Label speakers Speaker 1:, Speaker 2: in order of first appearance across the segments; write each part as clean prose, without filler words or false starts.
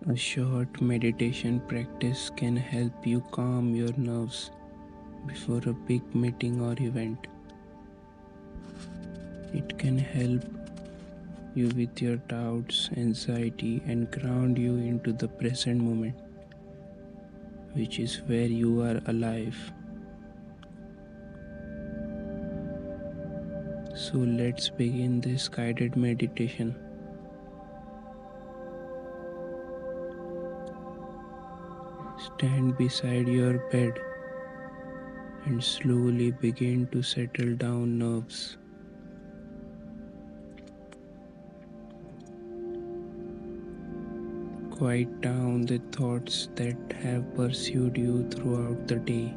Speaker 1: A short meditation practice can help you calm your nerves before a big meeting or event. It can help you with your doubts, anxiety, and ground you into the present moment, which is where you are alive. So let's begin this guided meditation. Stand beside your bed and slowly begin to settle down nerves. Quiet down the thoughts that have pursued you throughout the day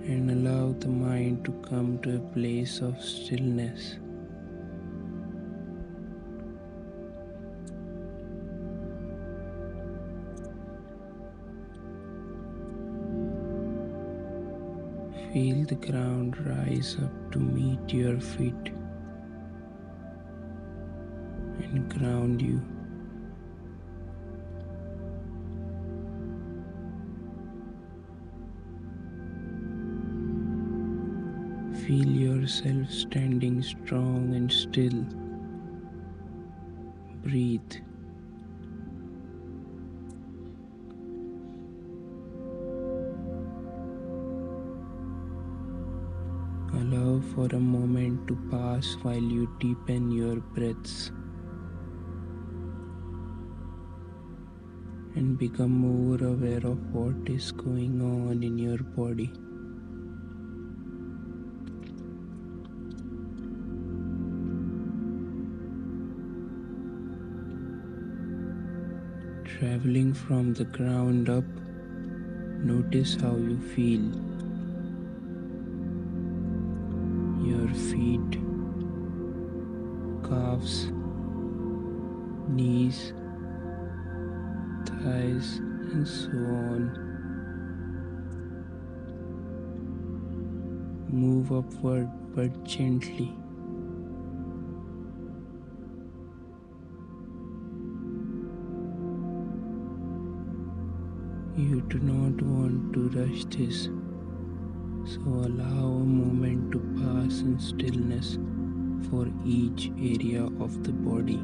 Speaker 1: and allow the mind to come to a place of stillness. Feel the ground rise up to meet your feet and ground you. Feel yourself standing strong and still. Breathe. Allow for a moment to pass while you deepen your breaths and become more aware of what is going on in your body. Traveling from the ground up, notice how you feel. Your feet, calves, knees, thighs, and so on. Move upward but gently. You do not want to rush this, so allow a moment to pass in stillness for each area of the body.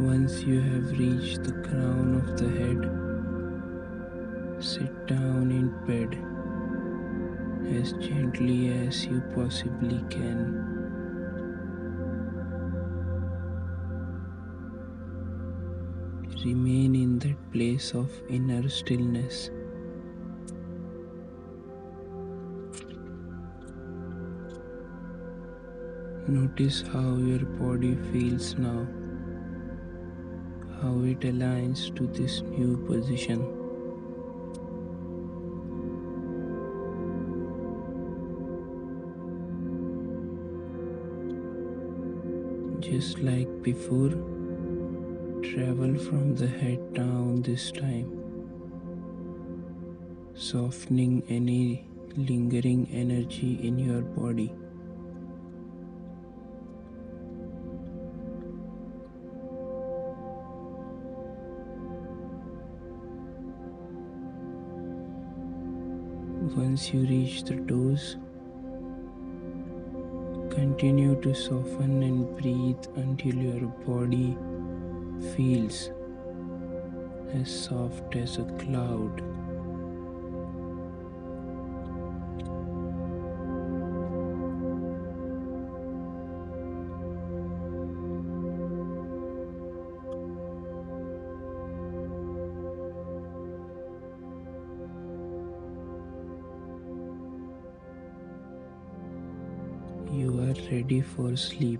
Speaker 1: Once you have reached the crown of the head, sit down in bed as gently as you possibly can. Remain in that place of inner stillness. Notice how your body feels now, how it aligns to this new position. Just like before, travel from the head down this time, softening any lingering energy in your body. Once you reach the toes, continue to soften and breathe until your body feels as soft as a cloud. You are ready for sleep.